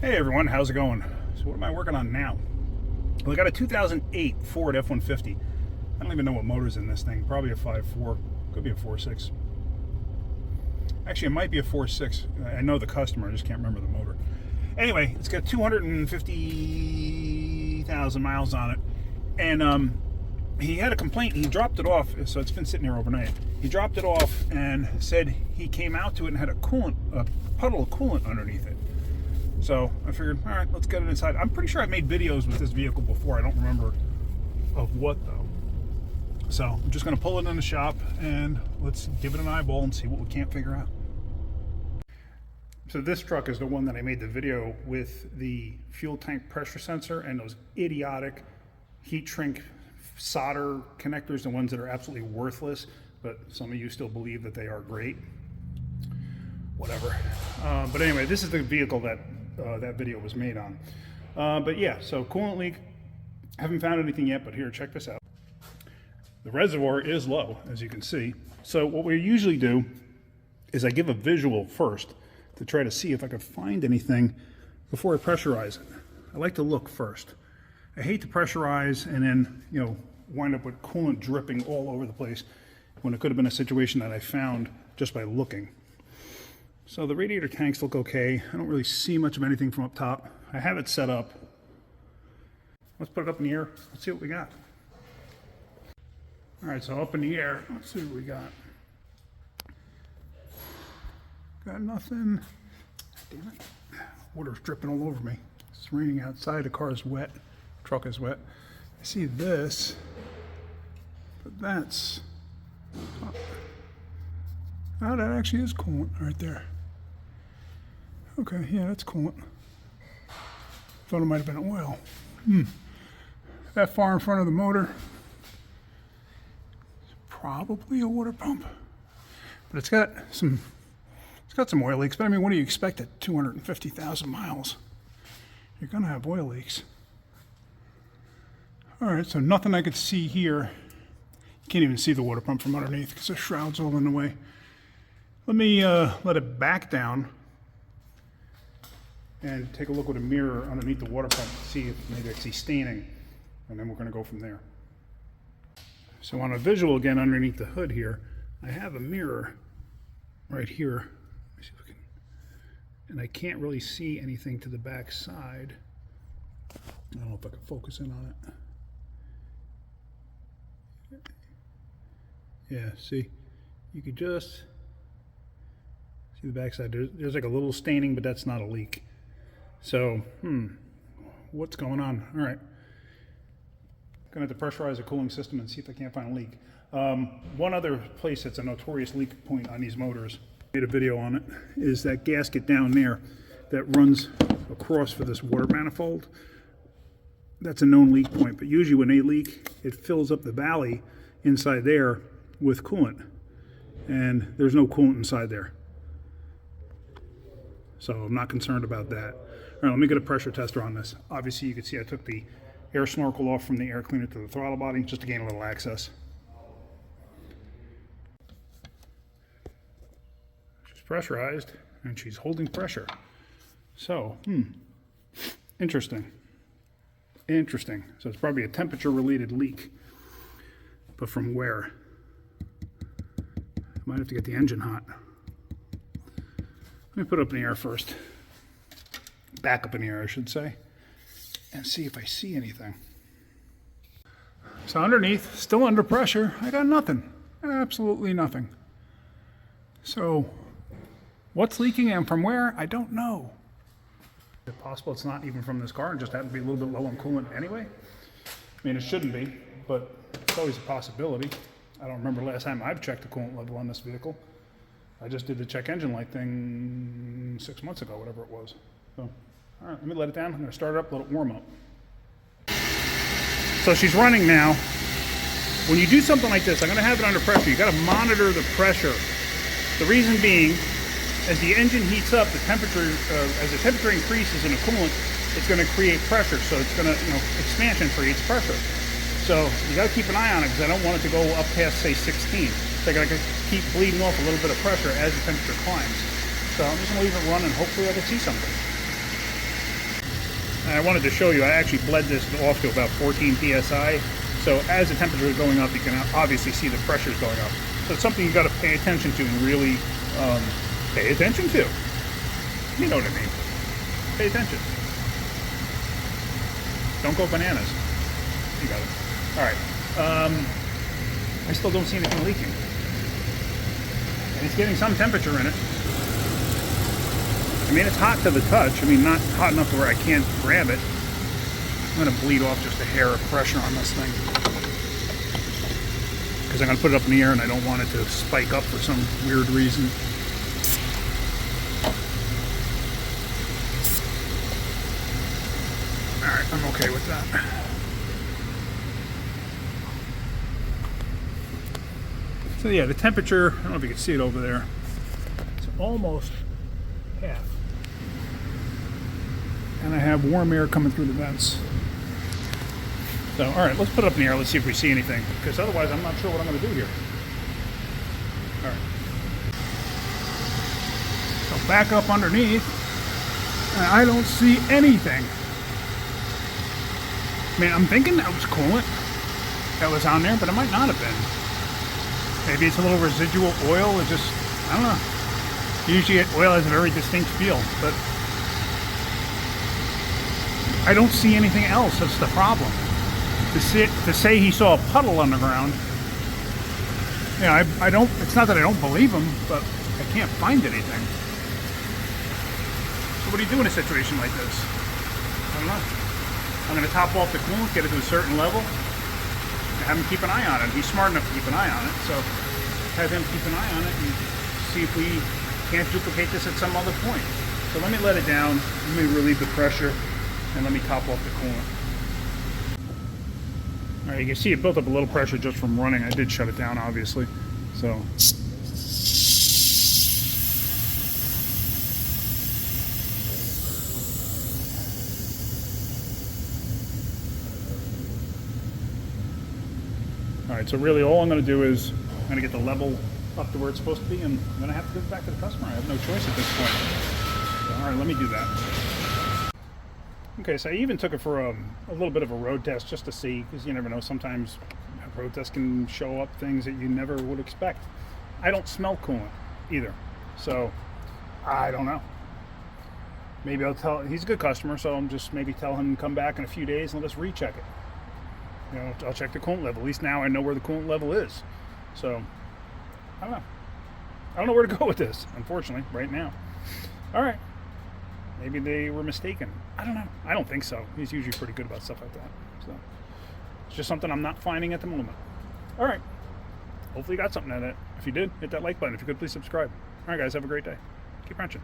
Hey everyone, how's it going? So what am I working on now? Well, I got a 2008 Ford F-150. I don't even know what motor's in this thing. Probably a 5.4, could be a 4.6. Actually, it might be a 4.6. I know the customer, I just can't remember the motor. Anyway, it's got 250,000 miles on it. And he had a complaint. He dropped it off, so it's been sitting here overnight. He dropped it off and said he came out to it and had a puddle of coolant underneath it. So I figured, all right, let's get it inside. I'm pretty sure I've made videos with this vehicle before. I don't remember of what though. So I'm just going to pull it in the shop and let's give it an eyeball and see what we can't figure out. So this truck is the one that I made the video with the fuel tank pressure sensor and those idiotic heat shrink solder connectors, the ones that are absolutely worthless, but some of you still believe that they are great. Whatever. But anyway, this is the vehicle that that video was made on. But yeah, so coolant leak. Haven't found anything yet, but here, check this out. The reservoir is low, as you can see. So what we usually do is I give a visual first to try to see if I can find anything before I pressurize it. I like to look first. I hate to pressurize and then, wind up with coolant dripping all over the place when it could have been a situation that I found just by looking. So the radiator tanks look okay. I don't really see much of anything from up top. I have it set up. Let's put it up in the air. Let's see what we got. All right, so up in the air, let's see what we got. Got nothing. Damn it. Water's dripping all over me. It's raining outside. The car is wet. The truck is wet. I see this, but that's... Oh, that actually is coolant right there. Okay, yeah, that's coolant. Thought it might have been oil. That far in front of the motor, it's probably a water pump. But it's got some oil leaks. But I mean, what do you expect at 250,000 miles? You're gonna have oil leaks. All right, so nothing I could see here. You can't even see the water pump from underneath because the shroud's all in the way. Let me let it back down and take a look with a mirror underneath the water pump to see if maybe I see staining, and then we're going to go from there. So on a visual again underneath the hood here, I have a mirror right here. Let me see if I can, and I can't really see anything to the back side. I don't know if I can focus in on it. Yeah, see, you could just see the backside. There's like a little staining, but that's not a leak. So, what's going on? All right. Gonna have to pressurize the cooling system and see if I can't find a leak. One other place that's a notorious leak point on these motors, I made a video on it, is that gasket down there that runs across for this water manifold. That's a known leak point, but usually when they leak, it fills up the valley inside there with coolant, and there's no coolant inside there. So I'm not concerned about that. All right, let me get a pressure tester on this. Obviously, you can see I took the air snorkel off from the air cleaner to the throttle body just to gain a little access. She's pressurized, and she's holding pressure. So, interesting. Interesting. So it's probably a temperature-related leak. But from where? I might have to get the engine hot. Let me put it up in the air first. Back up in the air, I should say. And see if I see anything. So underneath, still under pressure, I got nothing. Absolutely nothing. So, what's leaking and from where? I don't know. Is it possible it's not even from this car and just happened to be a little bit low on coolant anyway? I mean, it shouldn't be, but it's always a possibility. I don't remember last time I've checked the coolant level on this vehicle. I just did the check engine light thing 6 months ago, whatever it was. So, all right, let me let it down. I'm going to start it up, let it warm up. So she's running now. When you do something like this, I'm going to have it under pressure. You got to monitor the pressure. The reason being, as the engine heats up, the temperature, as the temperature increases in a coolant, it's going to create pressure. So it's going to, expansion creates pressure. So you got to keep an eye on it because I don't want it to go up past, say, 16. So I got to keep bleeding off a little bit of pressure as the temperature climbs. So I'm just going to leave it run and hopefully I can see something. And I wanted to show you, I actually bled this off to about 14 psi. So as the temperature is going up, you can obviously see the pressures going up. So it's something you got to pay attention to and really pay attention to. You know what I mean? Pay attention. Don't go bananas. You got it. All right. I still don't see anything leaking. And it's getting some temperature in it. I mean, it's hot to the touch. I mean, not hot enough to where I can't grab it. I'm going to bleed off just a hair of pressure on this thing. Because I'm going to put it up in the air and I don't want it to spike up for some weird reason. Alright, I'm okay with that. So yeah, the temperature, I don't know if you can see it over there. It's almost half. And I have warm air coming through the vents. So, all right, let's put it up in the air. Let's see if we see anything, because otherwise I'm not sure what I'm going to do here. All right. So back up underneath, and I don't see anything. I mean, I'm thinking that was coolant that was on there, but it might not have been. Maybe it's a little residual oil. It just, I don't know. Usually oil has a very distinct feel, but I don't see anything else. That's the problem. To say he saw a puddle on the ground, you know, I don't, it's not that I don't believe him, but I can't find anything. So what do you do in a situation like this? I don't know. I'm going to top off the coolant, get it to a certain level, and have him keep an eye on it. He's smart enough to keep an eye on it, so have him keep an eye on it and see if we can't duplicate this at some other point. So let me let it down, let me relieve the pressure, and let me top off the coolant. All right, you can see it built up a little pressure just from running. I did shut it down, obviously. So. All right, so really all I'm going to do is I'm going to get the level up to where it's supposed to be, and I'm going to have to give it back to the customer. I have no choice at this point. So, all right, let me do that. Okay, so I even took it for a little bit of a road test just to see, because you never know, sometimes a road test can show up things that you never would expect. I don't smell coolant either, so I don't know. Maybe I'll tell, he's a good customer, so I'm just maybe tell him to come back in a few days and let us recheck it. You know, I'll check the coolant level. At least now I know where the coolant level is. So, I don't know. I don't know where to go with this, unfortunately, right now. All right. Maybe they were mistaken. I don't know. I don't think so. He's usually pretty good about stuff like that. So, it's just something I'm not finding at the moment. All right. Hopefully you got something out of it. If you did, hit that like button. If you could, please subscribe. All right, guys. Have a great day. Keep wrenching.